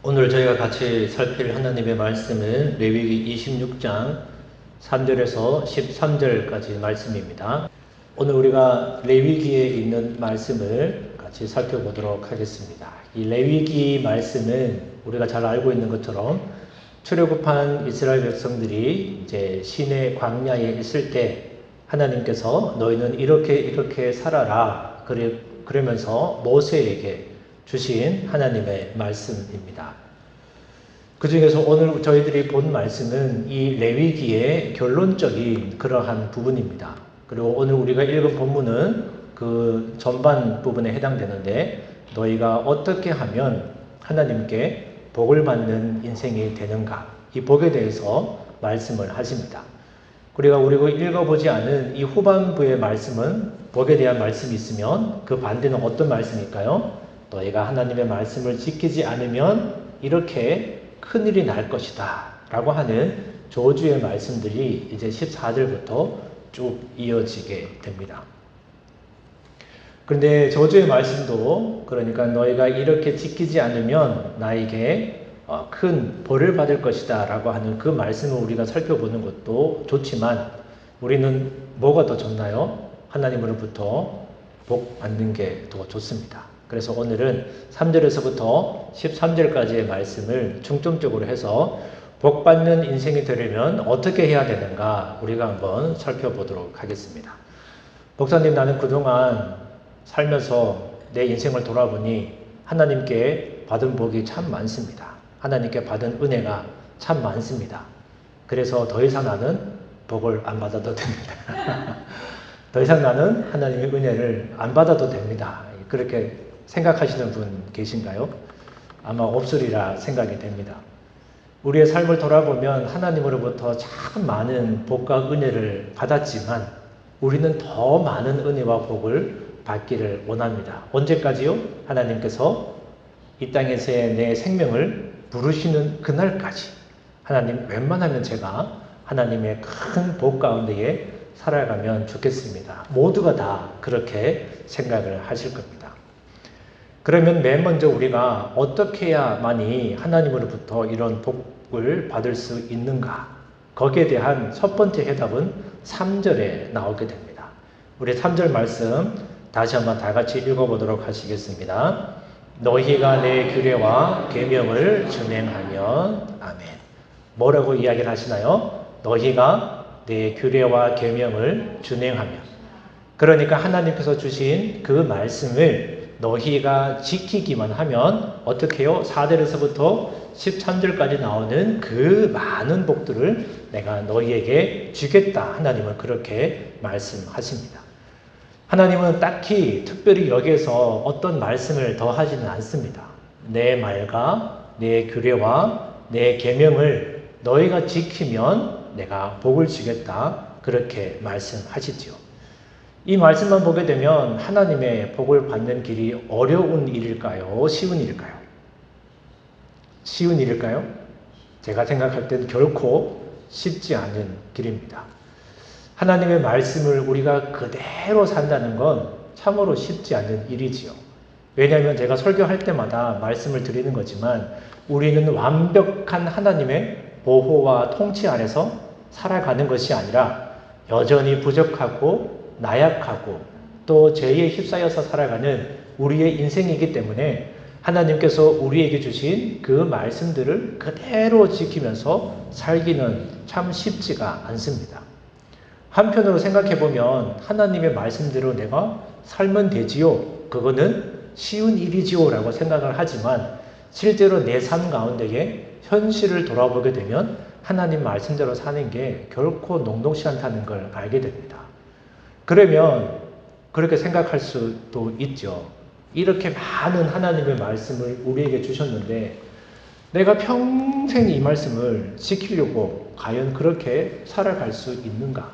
오늘 저희가 같이 살필 하나님의 말씀은 레위기 26장 3절에서 13절까지 말씀입니다. 오늘 우리가 레위기에 있는 말씀을 같이 살펴보도록 하겠습니다. 이 레위기 말씀은 우리가 잘 알고 있는 것처럼 출애굽한 이스라엘 백성들이 이제 시내 광야에 있을 때 하나님께서 너희는 이렇게 살아라 그러면서 모세에게 주신 하나님의 말씀입니다. 그 중에서 오늘 저희들이 본 말씀은 이 레위기의 결론적인 그러한 부분입니다. 그리고 오늘 우리가 읽은 본문은 그 전반 부분에 해당되는데 너희가 어떻게 하면 하나님께 복을 받는 인생이 되는가, 이 복에 대해서 말씀을 하십니다. 우리가 읽어보지 않은 이 후반부의 말씀은 복에 대한 말씀이 있으면 그 반대는 어떤 말씀일까요? 너희가 하나님의 말씀을 지키지 않으면 이렇게 큰일이 날 것이다 라고 하는 저주의 말씀들이 이제 14절부터 쭉 이어지게 됩니다. 그런데 저주의 말씀도, 그러니까 너희가 이렇게 지키지 않으면 나에게 큰 벌을 받을 것이다 라고 하는 그 말씀을 우리가 살펴보는 것도 좋지만 우리는 뭐가 더 좋나요? 하나님으로부터 복 받는 게 더 좋습니다. 그래서 오늘은 3절에서부터 13절까지의 말씀을 중점적으로 해서 복 받는 인생이 되려면 어떻게 해야 되는가 우리가 한번 살펴보도록 하겠습니다. 목사님, 나는 그동안 살면서 내 인생을 돌아보니 하나님께 받은 복이 참 많습니다. 하나님께 받은 은혜가 참 많습니다. 그래서 더 이상 나는 복을 안 받아도 됩니다. 더 이상 나는 하나님의 은혜를 안 받아도 됩니다. 그렇게 생각하시는 분 계신가요? 아마 없으리라 생각이 됩니다. 우리의 삶을 돌아보면 하나님으로부터 참 많은 복과 은혜를 받았지만 우리는 더 많은 은혜와 복을 받기를 원합니다. 언제까지요? 하나님께서 이 땅에서의 내 생명을 부르시는 그날까지. 하나님, 웬만하면 제가 하나님의 큰 복 가운데에 살아가면 좋겠습니다. 모두가 다 그렇게 생각을 하실 겁니다. 그러면 맨 먼저 우리가 어떻게 해야만이 하나님으로부터 이런 복을 받을 수 있는가? 거기에 대한 첫 번째 해답은 3절에 나오게 됩니다. 우리 3절 말씀 다시 한번 다 같이 읽어보도록 하시겠습니다. 너희가 내 규례와 계명을 준행하면, 아멘. 뭐라고 이야기를 하시나요? 너희가 내 규례와 계명을 준행하면. 그러니까 하나님께서 주신 그 말씀을 너희가 지키기만 하면 어떻게 해요? 4절에서부터 13절까지 나오는 그 많은 복들을 내가 너희에게 주겠다. 하나님은 그렇게 말씀하십니다. 하나님은 딱히 특별히 여기에서 어떤 말씀을 더 하지는 않습니다. 내 말과 내 규례와 내 계명을 너희가 지키면 내가 복을 주겠다. 그렇게 말씀하시죠. 이 말씀만 보게 되면 하나님의 복을 받는 길이 어려운 일일까요? 쉬운 일일까요? 쉬운 일일까요? 제가 생각할 때는 결코 쉽지 않은 길입니다. 하나님의 말씀을 우리가 그대로 산다는 건 참으로 쉽지 않은 일이지요. 왜냐하면 제가 설교할 때마다 말씀을 드리는 거지만 우리는 완벽한 하나님의 보호와 통치 아래서 살아가는 것이 아니라 여전히 부족하고 나약하고 또 죄에 휩싸여서 살아가는 우리의 인생이기 때문에 하나님께서 우리에게 주신 그 말씀들을 그대로 지키면서 살기는 참 쉽지가 않습니다. 한편으로 생각해보면 하나님의 말씀대로 내가 살면 되지요. 그거는 쉬운 일이지요 라고 생각을 하지만 실제로 내 삶 가운데에 현실을 돌아보게 되면 하나님 말씀대로 사는 게 결코 녹록지 않다는 걸 알게 됩니다. 그러면 그렇게 생각할 수도 있죠. 이렇게 많은 하나님의 말씀을 우리에게 주셨는데 내가 평생 이 말씀을 지키려고 과연 그렇게 살아갈 수 있는가?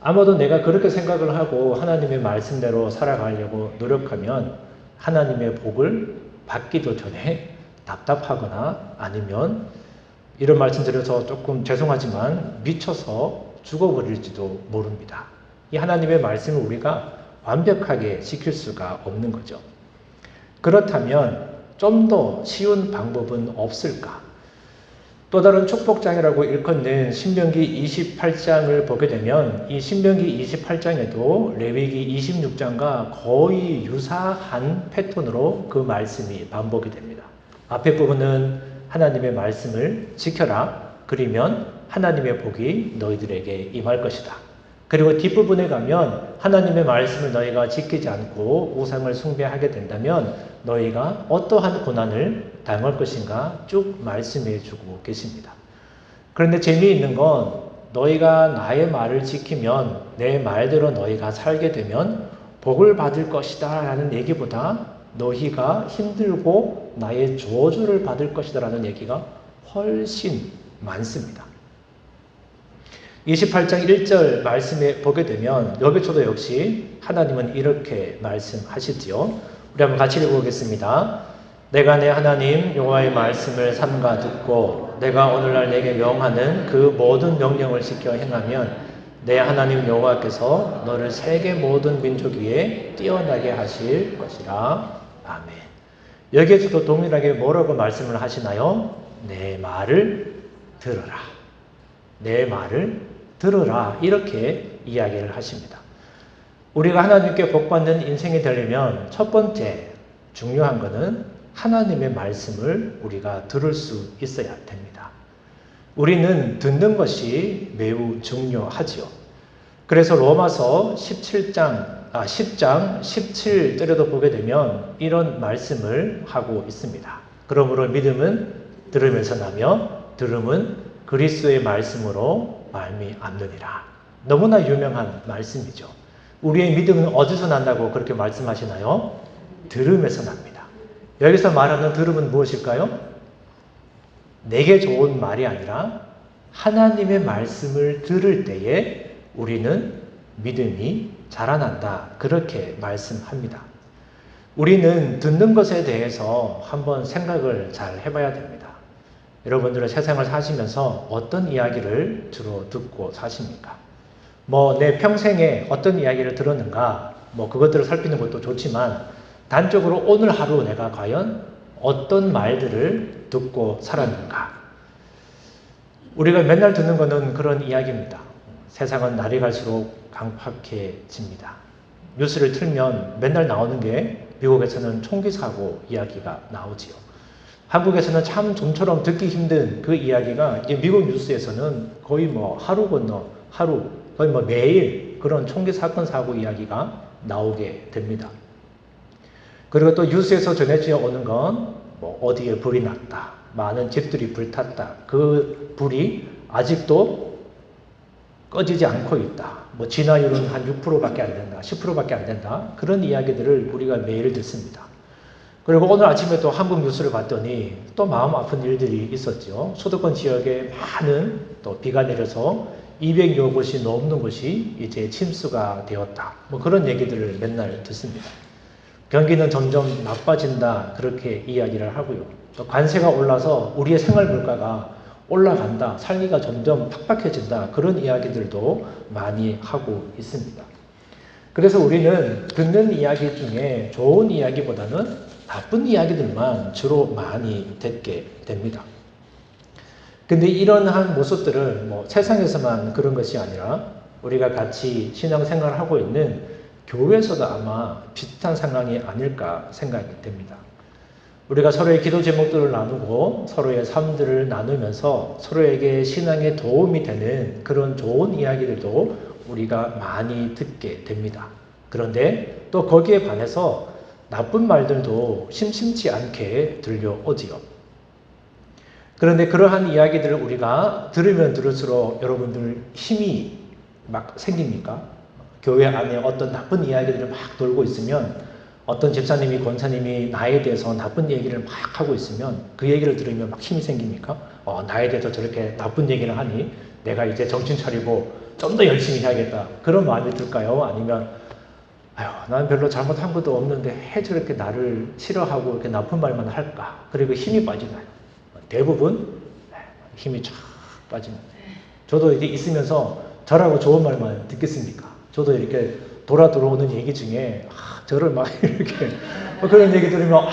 아마도 내가 그렇게 생각을 하고 하나님의 말씀대로 살아가려고 노력하면 하나님의 복을 받기도 전에 답답하거나 아니면 이런 말씀 드려서 조금 죄송하지만 미쳐서 죽어버릴지도 모릅니다. 이 하나님의 말씀을 우리가 완벽하게 지킬 수가 없는 거죠. 그렇다면 좀 더 쉬운 방법은 없을까? 또 다른 축복장이라고 일컫는 신명기 28장을 보게 되면 이 신명기 28장에도 레위기 26장과 거의 유사한 패턴으로 그 말씀이 반복이 됩니다. 앞에 부분은 하나님의 말씀을 지켜라. 그러면 하나님의 복이 너희들에게 임할 것이다. 그리고 뒷부분에 가면 하나님의 말씀을 너희가 지키지 않고 우상을 숭배하게 된다면 너희가 어떠한 고난을 당할 것인가 쭉 말씀해 주고 계십니다. 그런데 재미있는 건 너희가 나의 말을 지키면 내 말대로 너희가 살게 되면 복을 받을 것이다 라는 얘기보다 너희가 힘들고 나의 저주를 받을 것이다 라는 얘기가 훨씬 많습니다. 28장 1절 말씀에 보게 되면 여기서도 역시 하나님은 이렇게 말씀하시지요. 우리 한번 같이 읽어보겠습니다. 내가 내 하나님 여호와의 말씀을 삼가 듣고 내가 오늘날 내게 명하는 그 모든 명령을 지켜 행하면 내 하나님 여호와께서 너를 세계 모든 민족 위에 뛰어나게 하실 것이라. 아멘. 여기에서도 동일하게 뭐라고 말씀을 하시나요? 내 말을 들어라. 내 말을 들으라 이렇게 이야기를 하십니다. 우리가 하나님께 복받는 인생이 되려면 첫 번째 중요한 것은 하나님의 말씀을 우리가 들을 수 있어야 됩니다. 우리는 듣는 것이 매우 중요하지요. 그래서 로마서 10장 17절에도 보게 되면 이런 말씀을 하고 있습니다. 그러므로 믿음은 들으면서 나며 들음은 그리스도의 말씀으로 말미암느니라. 너무나 유명한 말씀이죠. 우리의 믿음은 어디서 난다고 그렇게 말씀하시나요? 들음에서 납니다. 여기서 말하는 들음은 무엇일까요? 내게 좋은 말이 아니라 하나님의 말씀을 들을 때에 우리는 믿음이 자라난다. 그렇게 말씀합니다. 우리는 듣는 것에 대해서 한번 생각을 잘 해봐야 됩니다. 여러분들은 세상을 사시면서 어떤 이야기를 주로 듣고 사십니까? 내 평생에 어떤 이야기를 들었는가? 그것들을 살피는 것도 좋지만 단적으로 오늘 하루 내가 과연 어떤 말들을 듣고 살았는가? 우리가 맨날 듣는 것은 그런 이야기입니다. 세상은 날이 갈수록 강팍해집니다. 뉴스를 틀면 맨날 나오는 게 미국에서는 총기 사고 이야기가 나오지요. 한국에서는 참 좀처럼 듣기 힘든 그 이야기가 미국 뉴스에서는 거의 하루 건너 하루, 거의 매일 그런 총기 사건 사고 이야기가 나오게 됩니다. 그리고 또 뉴스에서 전해져 오는 건 어디에 불이 났다, 많은 집들이 불탔다, 그 불이 아직도 꺼지지 않고 있다, 진화율은 한 6%밖에 안 된다, 10%밖에 안 된다, 그런 이야기들을 우리가 매일 듣습니다. 그리고 오늘 아침에 또 한국 뉴스를 봤더니 또 마음 아픈 일들이 있었죠. 수도권 지역에 많은 또 비가 내려서 200여 곳이 넘는 곳이 이제 침수가 되었다. 그런 얘기들을 맨날 듣습니다. 경기는 점점 나빠진다. 그렇게 이야기를 하고요. 또 관세가 올라서 우리의 생활 물가가 올라간다. 살기가 점점 팍팍해진다. 그런 이야기들도 많이 하고 있습니다. 그래서 우리는 듣는 이야기 중에 좋은 이야기보다는 나쁜 이야기들만 주로 많이 듣게 됩니다. 근데 이러한 모습들을 세상에서만 그런 것이 아니라 우리가 같이 신앙생활을 하고 있는 교회에서도 아마 비슷한 상황이 아닐까 생각이 됩니다. 우리가 서로의 기도 제목들을 나누고 서로의 삶들을 나누면서 서로에게 신앙에 도움이 되는 그런 좋은 이야기들도 우리가 많이 듣게 됩니다. 그런데 또 거기에 반해서 나쁜 말들도 심심치 않게 들려오지요. 그런데 그러한 이야기들을 우리가 들으면 들을수록 여러분들 힘이 막 생깁니까? 교회 안에 어떤 나쁜 이야기들을 막 돌고 있으면 어떤 집사님이 권사님이 나에 대해서 나쁜 얘기를 막 하고 있으면 그 얘기를 들으면 막 힘이 생깁니까? 나에 대해서 저렇게 나쁜 얘기를 하니 내가 이제 정신 차리고 좀 더 열심히 해야겠다. 그런 마음이 들까요? 아니면 아유, 난 별로 잘못한 것도 없는데 왜 저렇게 나를 싫어하고 이렇게 나쁜 말만 할까? 그리고 힘이 빠지나요? 대부분 힘이 쫙 빠집니다. 저도 이제 있으면서 저라고 좋은 말만 듣겠습니까? 저도 이렇게 돌아 들어오는 얘기 중에 저를 막 이렇게 그런 얘기 들으면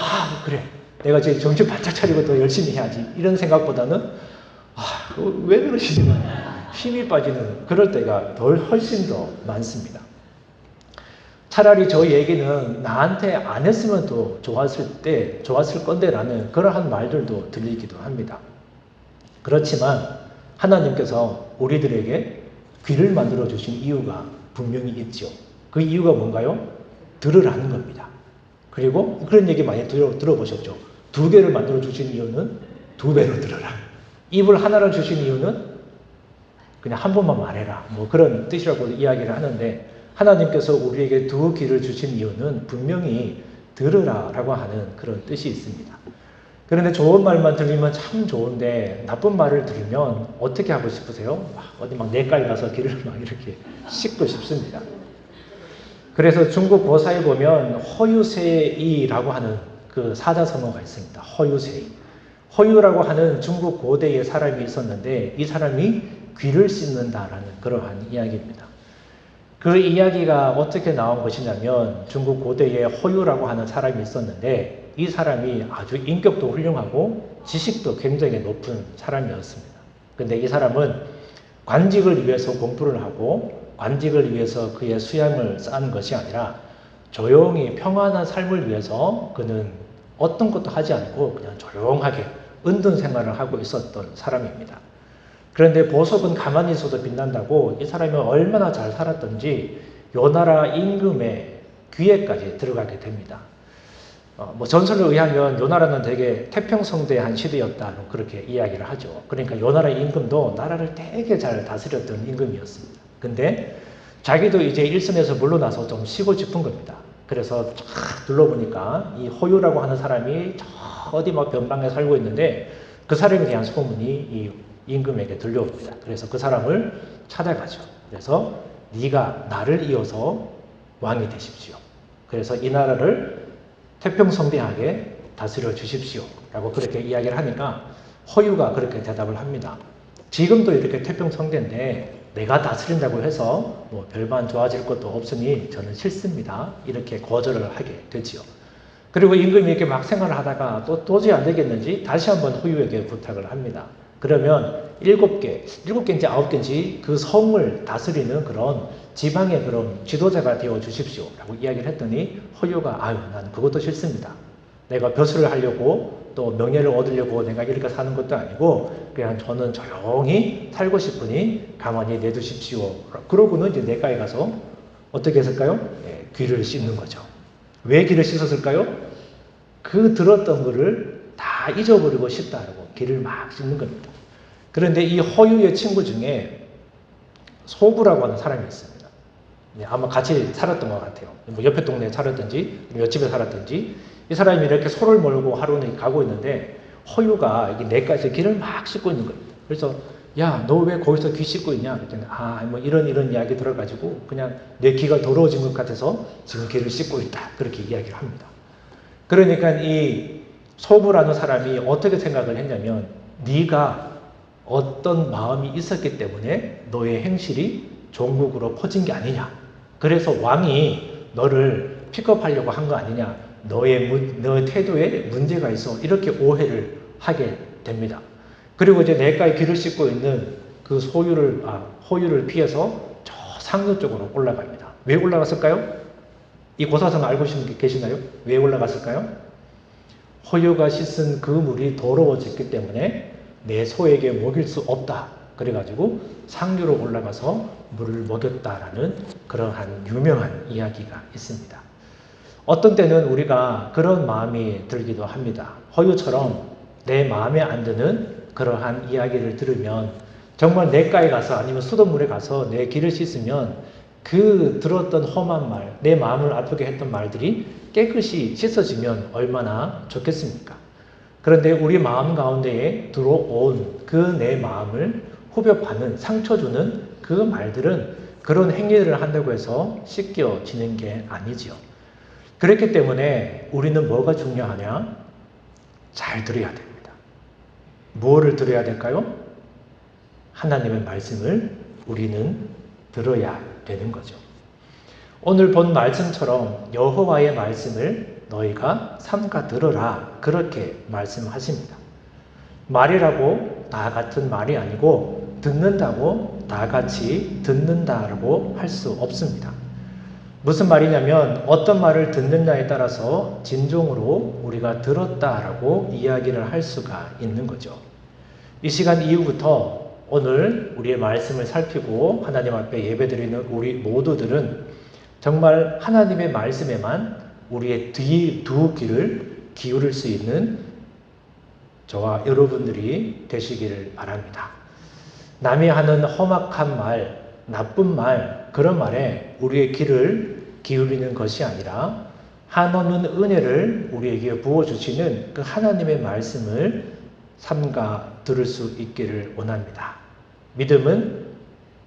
그래, 내가 지금 정신 바짝 차리고 더 열심히 해야지 이런 생각보다는 왜 그러시지? 힘이 빠지는 그럴 때가 훨씬 더 많습니다. 차라리 저 얘기는 나한테 안 했으면 더 좋았을 건데 라는 그러한 말들도 들리기도 합니다. 그렇지만 하나님께서 우리들에게 귀를 만들어 주신 이유가 분명히 있죠. 그 이유가 뭔가요? 들으라는 겁니다. 그리고 그런 얘기 많이 들어보셨죠. 2개를 만들어 주신 이유는 2배로 들어라. 입을 하나를 주신 이유는 그냥 한 번만 말해라. 뭐 그런 뜻이라고 이야기를 하는데, 하나님께서 우리에게 2 귀를 주신 이유는 분명히 들으라라고 하는 그런 뜻이 있습니다. 그런데 좋은 말만 들리면 참 좋은데 나쁜 말을 들으면 어떻게 하고 싶으세요? 어디 막 내과에 가서 귀를 막 이렇게 씻고 싶습니다. 그래서 중국 고사에 보면 허유세이라고 하는 그 사자성어가 있습니다. 허유세이. 허유라고 하는 중국 고대의 사람이 있었는데 이 사람이 귀를 씻는다라는 그러한 이야기입니다. 그 이야기가 어떻게 나온 것이냐면 중국 고대에 허유라고 하는 사람이 있었는데 이 사람이 아주 인격도 훌륭하고 지식도 굉장히 높은 사람이었습니다. 근데 이 사람은 관직을 위해서 공부를 하고 관직을 위해서 그의 수양을 쌓은 것이 아니라 조용히 평안한 삶을 위해서 그는 어떤 것도 하지 않고 그냥 조용하게 은둔 생활을 하고 있었던 사람입니다. 그런데 보석은 가만히 있어도 빛난다고 이 사람이 얼마나 잘 살았던지 요나라 임금의 귀에까지 들어가게 됩니다. 전설에 의하면 요나라는 되게 태평성대한 시대였다 그렇게 이야기를 하죠. 그러니까 요나라 임금도 나라를 되게 잘 다스렸던 임금이었습니다. 근데 자기도 이제 일선에서 물러나서 좀 쉬고 싶은 겁니다. 그래서 쫙 둘러보니까 이 호유라고 하는 사람이 저 어디 막 변방에 살고 있는데 그 사람에 대한 소문이 이 임금에게 들려옵니다. 그래서 그 사람을 찾아가죠. 그래서 네가 나를 이어서 왕이 되십시오. 그래서 이 나라를 태평성대하게 다스려 주십시오. 라고 그렇게 이야기를 하니까 허유가 그렇게 대답을 합니다. 지금도 이렇게 태평성대인데 내가 다스린다고 해서 뭐 별반 좋아질 것도 없으니 저는 싫습니다. 이렇게 거절을 하게 되지요. 그리고 임금이 이렇게 막 생활을 하다가 또 도저히 안 되겠는지 다시 한번 허유에게 부탁을 합니다. 그러면 7개인지 9개인지 그 성을 다스리는 그런 지방의 그런 지도자가 되어 주십시오. 라고 이야기를 했더니 허유가 난 그것도 싫습니다. 내가 벼슬을 하려고 또 명예를 얻으려고 내가 이렇게 사는 것도 아니고 그냥 저는 조용히 살고 싶으니 가만히 내두십시오. 그러고는 이제 내과에 가서 어떻게 했을까요? 귀를 씻는 거죠. 왜 귀를 씻었을까요? 그 들었던 거를 다 잊어버리고 싶다라고 귀를 막 씻는 겁니다. 그런데 이 허유의 친구 중에 소구라고 하는 사람이 있습니다. 아마 같이 살았던 것 같아요. 뭐 옆에 동네에 살았든지 옆집에 살았든지 이 사람이 이렇게 소를 몰고 하루는 가고 있는데 허유가 내과에서 귀를 막 씻고 있는 겁니다. 그래서 야, 너 왜 거기서 귀 씻고 있냐? 그랬더니 뭐 이런 이야기 들어가지고 그냥 내 귀가 더러워진 것 같아서 지금 귀를 씻고 있다. 그렇게 이야기를 합니다. 그러니까 이 소부라는 사람이 어떻게 생각을 했냐면 네가 어떤 마음이 있었기 때문에 너의 행실이 종국으로 퍼진 게 아니냐. 그래서 왕이 너를 픽업하려고 한 거 아니냐. 너의 태도에 문제가 있어. 이렇게 오해를 하게 됩니다. 그리고 이제 내과에 귀를 씻고 있는 그 호유를 피해서 저 상류 쪽으로 올라갑니다. 왜 올라갔을까요? 이 고사성 알고 계시나요? 왜 올라갔을까요? 호유가 씻은 그 물이 더러워졌기 때문에 내 소에게 먹일 수 없다. 그래가지고 상류로 올라가서 물을 먹였다라는 그러한 유명한 이야기가 있습니다. 어떤 때는 우리가 그런 마음이 들기도 합니다. 허유처럼 내 마음에 안 드는 그러한 이야기를 들으면 정말 내과에 가서 아니면 수돗물에 가서 내 귀를 씻으면 그 들었던 험한 말, 내 마음을 아프게 했던 말들이 깨끗이 씻어지면 얼마나 좋겠습니까? 그런데 우리 마음 가운데에 들어온 그 내 마음을 후벼 파는, 상처 주는 그 말들은 그런 행위를 한다고 해서 씻겨지는 게 아니지요. 그렇기 때문에 우리는 뭐가 중요하냐? 잘 들어야 됩니다. 뭐를 들어야 될까요? 하나님의 말씀을 우리는 들어야 되는 거죠. 오늘 본 말씀처럼 여호와의 말씀을 너희가 삼가 들으라, 그렇게 말씀하십니다. 말이라고 다 같은 말이 아니고 듣는다고 다 같이 듣는다라고 할 수 없습니다. 무슨 말이냐면 어떤 말을 듣느냐에 따라서 진정으로 우리가 들었다라고 이야기를 할 수가 있는 거죠. 이 시간 이후부터 오늘 우리의 말씀을 살피고 하나님 앞에 예배드리는 우리 모두들은 정말 하나님의 말씀에만 우리의 두 귀를 기울일 수 있는 저와 여러분들이 되시기를 바랍니다. 남이 하는 험악한 말, 나쁜 말, 그런 말에 우리의 귀를 기울이는 것이 아니라 한없는 은혜를 우리에게 부어주시는 그 하나님의 말씀을 삼가 들을 수 있기를 원합니다. 믿음은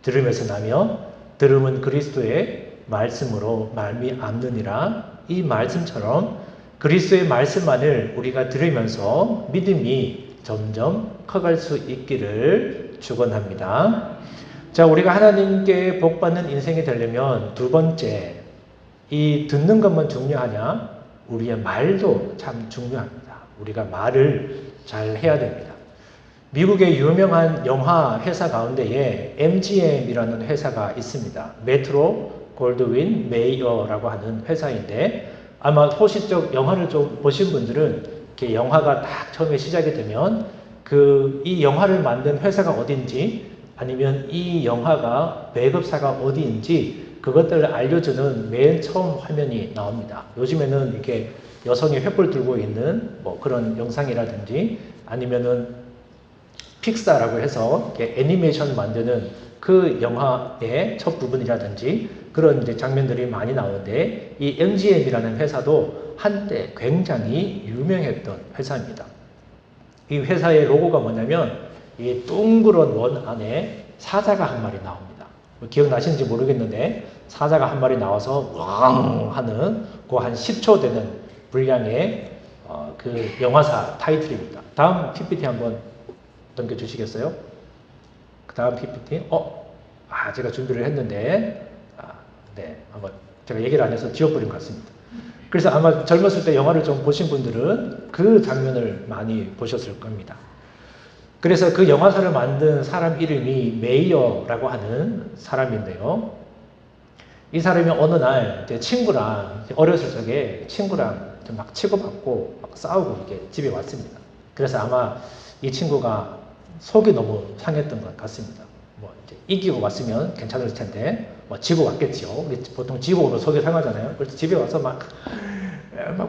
들음에서 나며 들음은 그리스도의 말씀으로 말미암느니라. 이 말씀처럼 그리스도의 말씀만을 우리가 들으면서 믿음이 점점 커갈 수 있기를 축원합니다. 자, 우리가 하나님께 복받는 인생이 되려면 두 번째, 이 듣는 것만 중요하냐? 우리의 말도 참 중요합니다. 우리가 말을 잘 해야 됩니다. 미국의 유명한 영화 회사 가운데에 MGM이라는 회사가 있습니다. 메트로 골드윈 메이어라고 하는 회사인데, 아마 소시적 영화를 좀 보신 분들은 이렇게 영화가 딱 처음에 시작이 되면 이 영화를 만든 회사가 어딘지, 아니면 이 영화가 배급사가 어디인지 그것들을 알려주는 맨 처음 화면이 나옵니다. 요즘에는 이렇게 여성이 횃불 들고 있는 뭐 그런 영상이라든지, 아니면은 픽사라고 해서 애니메이션 만드는 그 영화의 첫 부분이라든지 그런 이제 장면들이 많이 나오는데, 이 MGM이라는 회사도 한때 굉장히 유명했던 회사입니다. 이 회사의 로고가 뭐냐면 이 둥그런 원 안에 사자가 한 마리 나옵니다. 기억나시는지 모르겠는데 사자가 한 마리 나와서 왕 하는 그 한 10초 되는 분량의 그 영화사 타이틀입니다. 다음 PPT 한번 넘겨주시겠어요? 그 다음 PPT. 제가 준비를 했는데, 네, 한번 제가 얘기를 안 해서 지워버린 것 같습니다. 그래서 아마 젊었을 때 영화를 좀 보신 분들은 그 장면을 많이 보셨을 겁니다. 그래서 그 영화사를 만든 사람 이름이 메이어라고 하는 사람인데요. 이 사람이 어느 날 제 친구랑, 어렸을 적에 친구랑 막 치고받고 막 싸우고 이렇게 집에 왔습니다. 그래서 아마 이 친구가 속이 너무 상했던 것 같습니다. 뭐 이제 이기고 왔으면 괜찮을 텐데 뭐 지고 왔겠죠. 보통 지고 오면 속이 상하잖아요. 그래서 집에 와서 막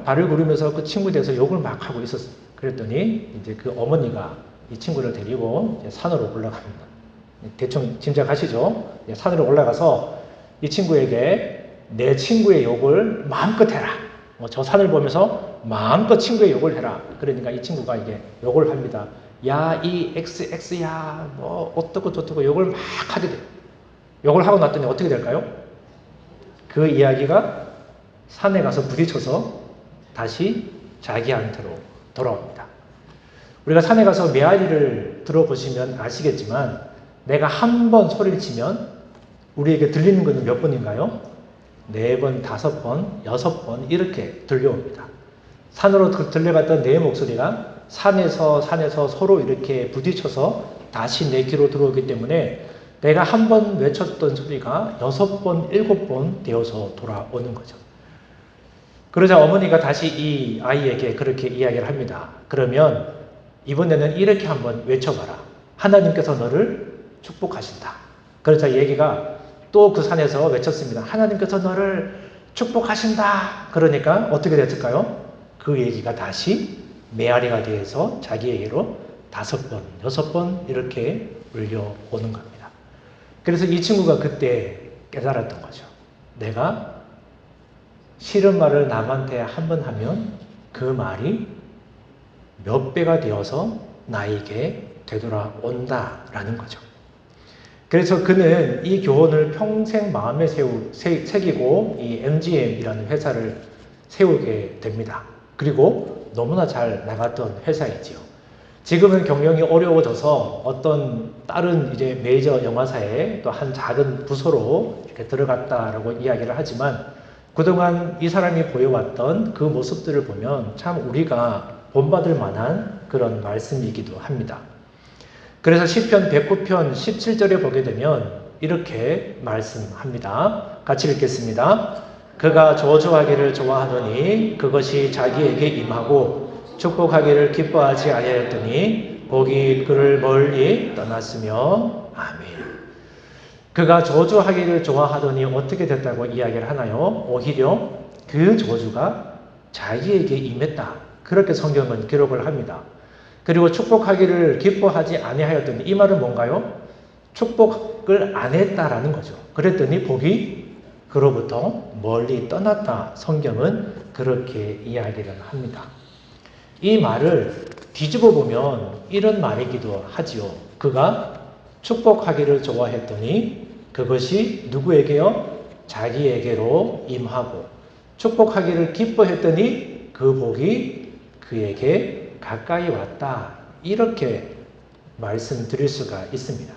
발을 구르면서 그 친구에 대해서 욕을 막 하고 있었어요. 그랬더니 이제 그 어머니가 이 친구를 데리고 이제 산으로 올라갑니다. 대충 짐작하시죠? 산으로 올라가서 이 친구에게 내 친구의 욕을 마음껏 해라. 저 산을 보면서 마음껏 친구의 욕을 해라. 그러니까 이 친구가 이게 욕을 합니다. 야, 이 XX야, 뭐, 어떻고 저떻고 욕을 막 하게 돼요. 욕을 하고 났더니 어떻게 될까요? 그 이야기가 산에 가서 부딪혀서 다시 자기한테로 돌아옵니다. 우리가 산에 가서 메아리를 들어보시면 아시겠지만, 내가 한 번 소리를 치면 우리에게 들리는 것은 몇 번인가요? 4번, 5번, 6번 이렇게 들려옵니다. 산으로 들려갔던 내 목소리가 산에서 서로 이렇게 부딪혀서 다시 내 귀로 들어오기 때문에 내가 한 번 외쳤던 소리가 6번, 7번 되어서 돌아오는 거죠. 그러자 어머니가 다시 이 아이에게 그렇게 이야기를 합니다. 그러면 이번에는 이렇게 한번 외쳐봐라. 하나님께서 너를 축복하신다. 그러자 얘기가 또 그 산에서 외쳤습니다. 하나님께서 너를 축복하신다. 그러니까 어떻게 됐을까요? 그 얘기가 다시 메아리가 되어서 자기에게로 5번, 6번 이렇게 울려오는 겁니다. 그래서 이 친구가 그때 깨달았던 거죠. 내가 싫은 말을 남한테 한 번 하면 그 말이 몇 배가 되어서 나에게 되돌아온다라는 거죠. 그래서 그는 이 교훈을 평생 마음에 새기고 이 MGM이라는 회사를 세우게 됩니다. 그리고 너무나 잘 나갔던 회사이지요. 지금은 경영이 어려워져서 어떤 다른 이제 메이저 영화사의 또 한 작은 부서로 이렇게 들어갔다라고 이야기를 하지만 그동안 이 사람이 보여왔던 그 모습들을 보면 참 우리가 본받을 만한 그런 말씀이기도 합니다. 그래서 시편 109편 17절에 보게 되면 이렇게 말씀합니다. 같이 읽겠습니다. 그가 저주하기를 좋아하더니 그것이 자기에게 임하고 축복하기를 기뻐하지 아니하였더니 복이 그를 멀리 떠났으며 아멘. 그가 저주하기를 좋아하더니 어떻게 됐다고 이야기를 하나요? 오히려 그 저주가 자기에게 임했다. 그렇게 성경은 기록을 합니다. 그리고 축복하기를 기뻐하지 아니하였더니 이 말은 뭔가요? 축복을 안 했다라는 거죠. 그랬더니 복이 그로부터 멀리 떠났다. 성경은 그렇게 이야기를 합니다. 이 말을 뒤집어 보면 이런 말이기도 하지요. 그가 축복하기를 좋아했더니 그것이 누구에게요? 자기에게로 임하고 축복하기를 기뻐했더니 그 복이 그에게 가까이 왔다. 이렇게 말씀드릴 수가 있습니다.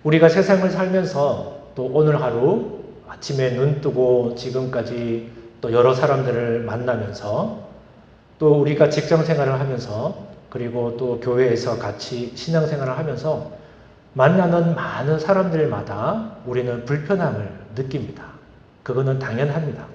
우리가 세상을 살면서 또 오늘 하루 아침에 눈 뜨고 지금까지 또 여러 사람들을 만나면서 또 우리가 직장 생활을 하면서 그리고 또 교회에서 같이 신앙 생활을 하면서 만나는 많은 사람들마다 우리는 불편함을 느낍니다. 그거는 당연합니다.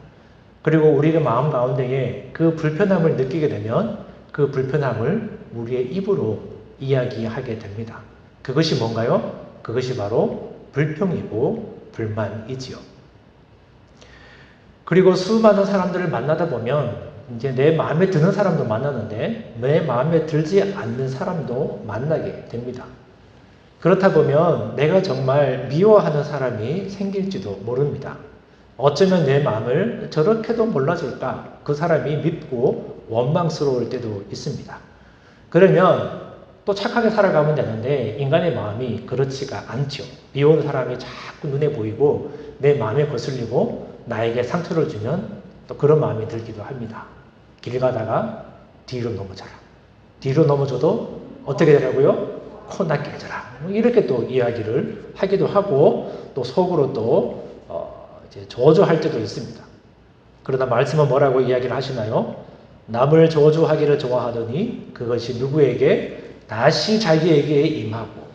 그리고 우리의 마음 가운데에 그 불편함을 느끼게 되면 그 불편함을 우리의 입으로 이야기하게 됩니다. 그것이 뭔가요? 그것이 바로 불평이고 불만이지요. 그리고 수많은 사람들을 만나다 보면 이제 내 마음에 드는 사람도 만나는데 내 마음에 들지 않는 사람도 만나게 됩니다. 그렇다 보면 내가 정말 미워하는 사람이 생길지도 모릅니다. 어쩌면 내 마음을 저렇게도 몰라줄까? 그 사람이 밉고 원망스러울 때도 있습니다. 그러면 또 착하게 살아가면 되는데 인간의 마음이 그렇지가 않죠. 미워하는 사람이 자꾸 눈에 보이고 내 마음에 거슬리고 나에게 상처를 주면 또 그런 마음이 들기도 합니다. 길 가다가 뒤로 넘어져라. 뒤로 넘어져도 어떻게 되라고요? 코나 깨져라. 이렇게 또 이야기를 하기도 하고 또 속으로 또 이제 저주할 때도 있습니다. 그러나 말씀은 뭐라고 이야기를 하시나요? 남을 저주하기를 좋아하더니 그것이 누구에게? 다시 자기에게 임하고.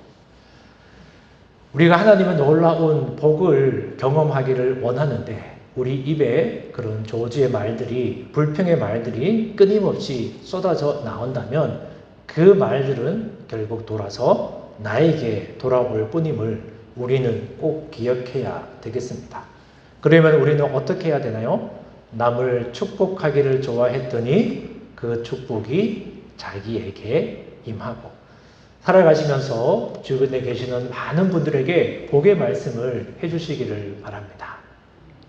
우리가 하나님의 놀라운 복을 경험하기를 원하는데 우리 입에 그런 저주의 말들이, 불평의 말들이 끊임없이 쏟아져 나온다면 그 말들은 결국 돌아서 나에게 돌아올 뿐임을 우리는 꼭 기억해야 되겠습니다. 그러면 우리는 어떻게 해야 되나요? 남을 축복하기를 좋아했더니 그 축복이 자기에게 임하고, 살아가시면서 주변에 계시는 많은 분들에게 복의 말씀을 해주시기를 바랍니다.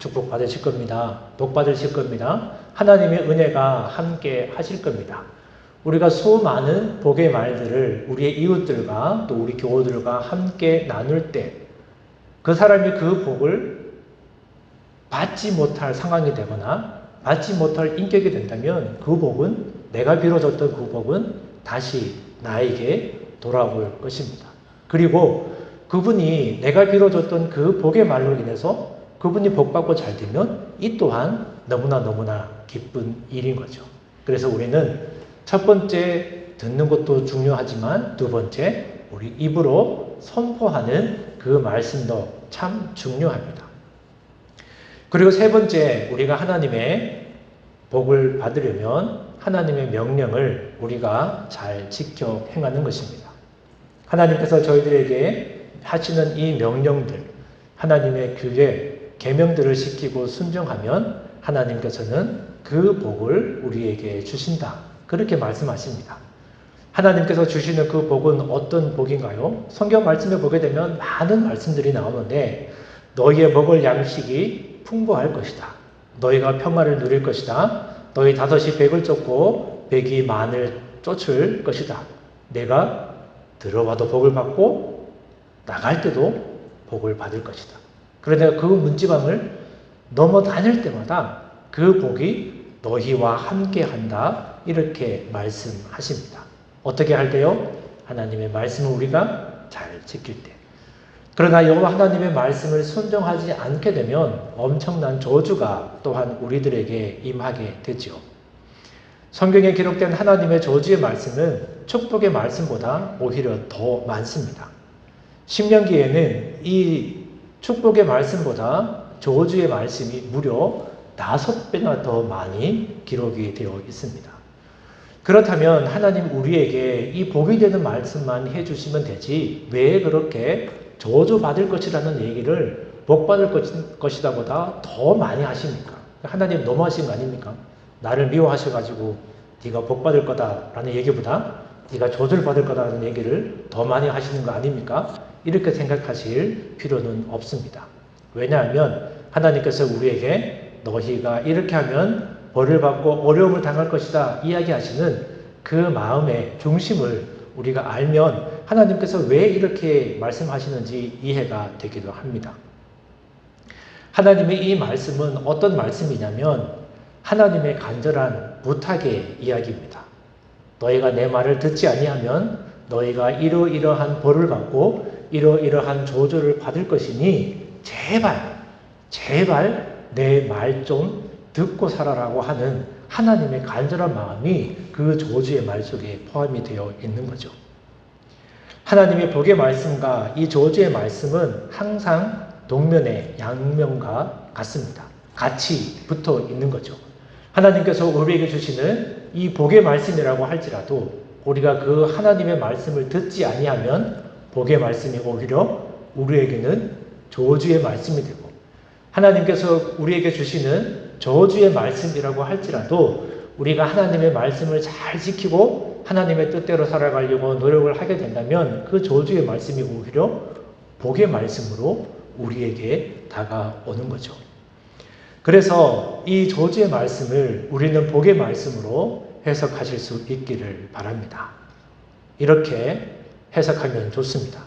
축복 받으실 겁니다. 복 받으실 겁니다. 하나님의 은혜가 함께 하실 겁니다. 우리가 수많은 복의 말들을 우리의 이웃들과 또 우리 교우들과 함께 나눌 때 그 사람이 그 복을 받지 못할 상황이 되거나 받지 못할 인격이 된다면 그 복은, 내가 빌어줬던 그 복은 다시 나에게 돌아올 것입니다. 그리고 그분이 내가 빌어줬던 그 복의 말로 인해서 그분이 복받고 잘 되면 이 또한 너무나 기쁜 일인 거죠. 그래서 우리는 첫 번째 듣는 것도 중요하지만 두 번째 우리 입으로 선포하는 그 말씀도 참 중요합니다. 그리고 세 번째, 우리가 하나님의 복을 받으려면 하나님의 명령을 우리가 잘 지켜 행하는 것입니다. 하나님께서 저희들에게 하시는 이 명령들, 하나님의 규례, 계명들을 지키고 순종하면 하나님께서는 그 복을 우리에게 주신다. 그렇게 말씀하십니다. 하나님께서 주시는 그 복은 어떤 복인가요? 성경 말씀에 보게 되면 많은 말씀들이 나오는데 너희의 먹을 양식이 풍부할 것이다. 너희가 평화를 누릴 것이다. 너희 다섯이 백을 쫓고 백이 만을 쫓을 것이다. 내가 들어와도 복을 받고 나갈 때도 복을 받을 것이다. 그러나 그 문지방을 넘어 다닐 때마다 그 복이 너희와 함께 한다. 이렇게 말씀하십니다. 어떻게 할 때요? 하나님의 말씀을 우리가 잘 지킬 때. 그러나 여호와 하나님의 말씀을 순종하지 않게 되면 엄청난 저주가 또한 우리들에게 임하게 되지요. 성경에 기록된 하나님의 저주의 말씀은 축복의 말씀보다 오히려 더 많습니다. 신명기에는 이 축복의 말씀보다 저주의 말씀이 무려 5배나 더 많이 기록이 되어 있습니다. 그렇다면 하나님 우리에게 이 복이 되는 말씀만 해주시면 되지 왜 그렇게 저주받을 것이라는 얘기를 복받을 것이다 보다 더 많이 하십니까? 하나님 너무하신 거 아닙니까? 나를 미워하셔가지고 네가 복받을 거다라는 얘기보다 네가 저주를 받을 거다라는 얘기를 더 많이 하시는 거 아닙니까? 이렇게 생각하실 필요는 없습니다. 왜냐하면 하나님께서 우리에게 너희가 이렇게 하면 벌을 받고 어려움을 당할 것이다 이야기하시는 그 마음의 중심을 우리가 알면 하나님께서 왜 이렇게 말씀하시는지 이해가 되기도 합니다. 하나님의 이 말씀은 어떤 말씀이냐면 하나님의 간절한 부탁의 이야기입니다. 너희가 내 말을 듣지 아니하면 너희가 이러이러한 벌을 받고 이러이러한 저주를 받을 것이니 제발 내 말 좀 듣고 살아라고 하는 하나님의 간절한 마음이 그 저주의 말 속에 포함이 되어 있는 거죠. 하나님의 복의 말씀과 이 저주의 말씀은 항상 동면의 양면과 같습니다. 같이 붙어 있는 거죠. 하나님께서 우리에게 주시는 이 복의 말씀이라고 할지라도 우리가 그 하나님의 말씀을 듣지 아니하면 복의 말씀이 오히려 우리에게는 저주의 말씀이 되고 하나님께서 우리에게 주시는 저주의 말씀이라고 할지라도 우리가 하나님의 말씀을 잘 지키고 하나님의 뜻대로 살아가려고 노력을 하게 된다면 그 저주의 말씀이 오히려 복의 말씀으로 우리에게 다가오는 거죠. 그래서 이 저주의 말씀을 우리는 복의 말씀으로 해석하실 수 있기를 바랍니다. 이렇게 해석하면 좋습니다.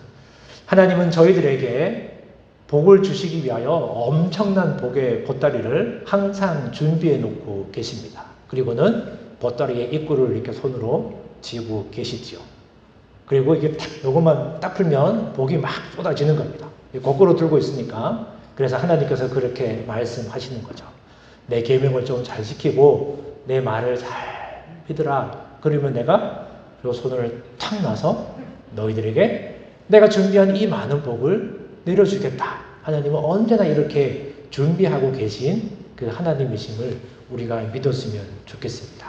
하나님은 저희들에게 복을 주시기 위하여 엄청난 복의 보따리를 항상 준비해 놓고 계십니다. 그리고는 보따리의 입구를 이렇게 손으로 쥐고 계시지요. 그리고 이게 요것만 딱 풀면 복이 막 쏟아지는 겁니다. 거꾸로 들고 있으니까. 그래서 하나님께서 그렇게 말씀하시는 거죠. 내 계명을 좀 잘 지키고 내 말을 잘 믿으라. 그러면 내가 요 손을 탁 놔서 너희들에게 내가 준비한 이 많은 복을 내려주겠다. 하나님은 언제나 이렇게 준비하고 계신 그 하나님이심을 우리가 믿었으면 좋겠습니다.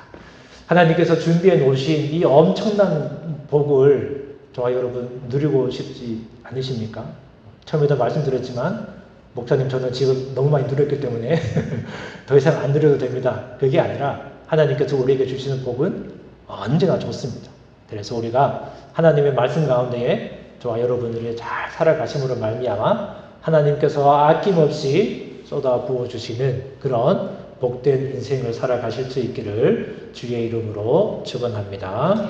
하나님께서 준비해 놓으신 이 엄청난 복을 저와 여러분 누리고 싶지 않으십니까? 처음에도 말씀드렸지만 목사님 저는 지금 너무 많이 누렸기 때문에 더 이상 안 누려도 됩니다. 그게 아니라 하나님께서 우리에게 주시는 복은 언제나 좋습니다. 그래서 우리가 하나님의 말씀 가운데에 저와 여러분들이 잘 살아가심으로 말미암아 하나님께서 아낌없이 쏟아 부어주시는 그런 복된 인생을 살아가실 수 있기를 주의 이름으로 축원합니다.